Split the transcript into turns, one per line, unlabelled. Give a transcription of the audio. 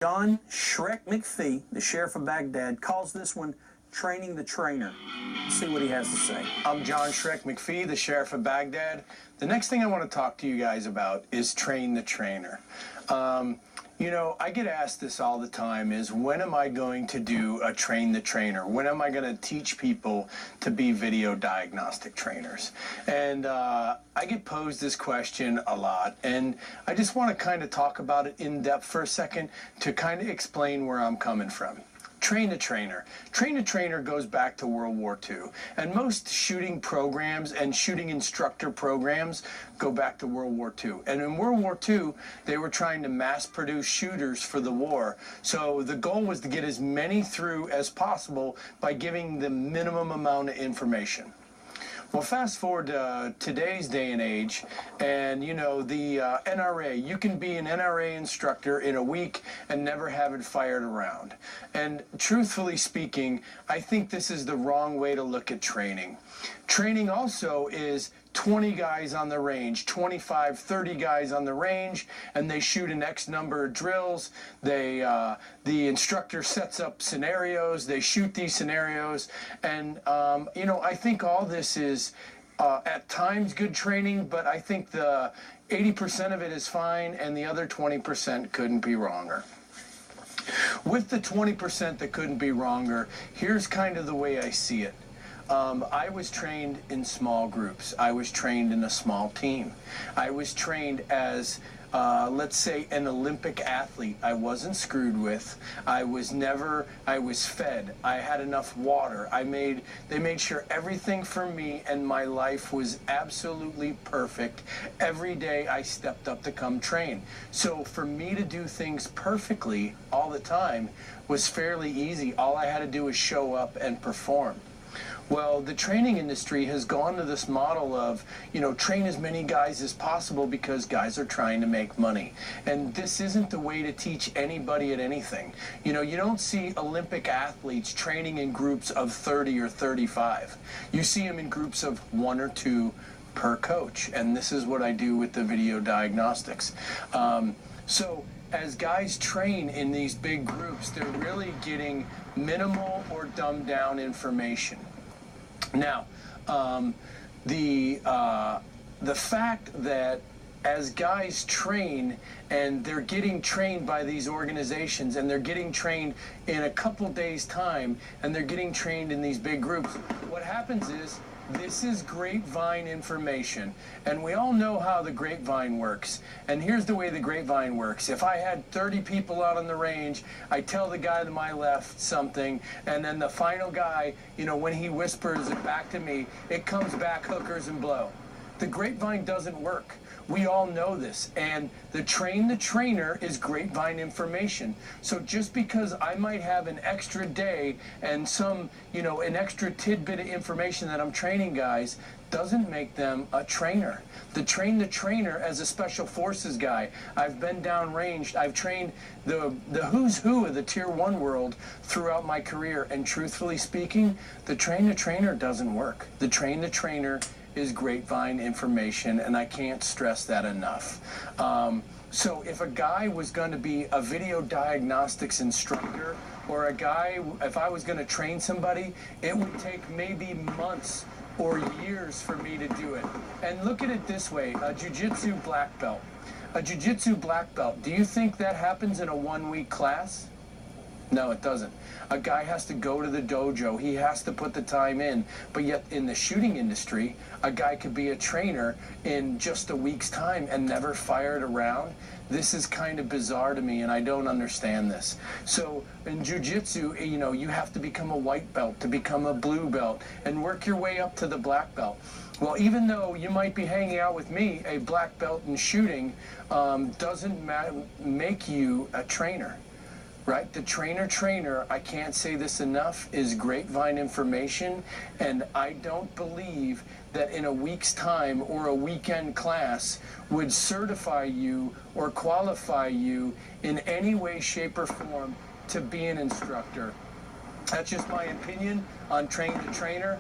John Shrek McPhee, the sheriff of Baghdad, calls this one training the trainer. Let's see what he has to say.
I'm John Shrek McPhee, the sheriff of Baghdad. The next thing I want to talk to you guys about is train the trainer. You know, I get asked this all the time is, when am I going to do a train the trainer? When am I going to teach people to be video diagnostic trainers? And I get posed this question a lot, and I just want to kind of talk about it in depth for a second to kind of explain where I'm coming from. Train the trainer. Train the trainer goes back to World War II. And most shooting programs and shooting instructor programs go back to World War II. And in World War II, they were trying to mass produce shooters for the war. So the goal was to get as many through as possible by giving the minimum amount of information. Well, fast forward to today's day and age, and you know, the NRA, you can be an NRA instructor in a week and never have it fired around. And truthfully speaking, I think this is the wrong way to look at training. Training also is 20 guys on the range, 25, 30 guys on the range, and they shoot an X number of drills. The instructor sets up scenarios, they shoot these scenarios, and you know, I think all this is at times good training, but I think the 80% of it is fine, and the other 20% couldn't be wronger. With the 20% that couldn't be wronger, here's kind of the way I see it. I was trained in small groups. I was trained in a small team. I was trained as, let's say, an Olympic athlete. I wasn't screwed with. I was fed. I had enough water. They made sure everything for me and my life was absolutely perfect. Every day I stepped up to come train. So for me to do things perfectly all the time was fairly easy. All I had to do was show up and perform. Well, the training industry has gone to this model of, you know, train as many guys as possible because guys are trying to make money. And this isn't the way to teach anybody at anything. You know, you don't see Olympic athletes training in groups of 30 or 35. You see them in groups of 1 or 2 per coach. And this is what I do with the video diagnostics. So as guys train in these big groups, they're really getting minimal or dumbed down information. Now, the fact that as guys train and they're getting trained by these organizations and they're getting trained in a couple days' time and they're getting trained in these big groups, what happens is this is grapevine information, and we all know how the grapevine works. And here's the way the grapevine works. If I had 30 people out on the range, I tell the guy to my left something, and then the final guy, you know, when he whispers it back to me, it comes back hookers and blow. The grapevine doesn't work. We all know this, and the trainer is grapevine information. So just because I might have an extra day and some, you know, an extra tidbit of information that I'm training guys doesn't make them a trainer. The trainer as a special forces guy. I've been downranged. I've trained the who's who of the Tier 1 world throughout my career, and truthfully speaking, the trainer doesn't work. The trainer is grapevine information, and I can't stress that enough. So if a guy was going to be a video diagnostics instructor, or if I was going to train somebody, it would take maybe months or years for me to do it. And look at it this way, a jiu-jitsu black belt. A jiu-jitsu black belt, do you think that happens in a 1-week class? No, it doesn't. A guy has to go to the dojo. He has to put the time in. But yet in the shooting industry, a guy could be a trainer in just a week's time and never fired around. This is kind of bizarre to me, and I don't understand this. So in jiu-jitsu, you know, you have to become a white belt to become a blue belt and work your way up to the black belt. Well, even though you might be hanging out with me, a black belt in shooting doesn't make you a trainer. Right? The trainer, I can't say this enough, is grapevine information, and I don't believe that in a week's time or a weekend class would certify you or qualify you in any way, shape, or form to be an instructor. That's just my opinion on train the trainer.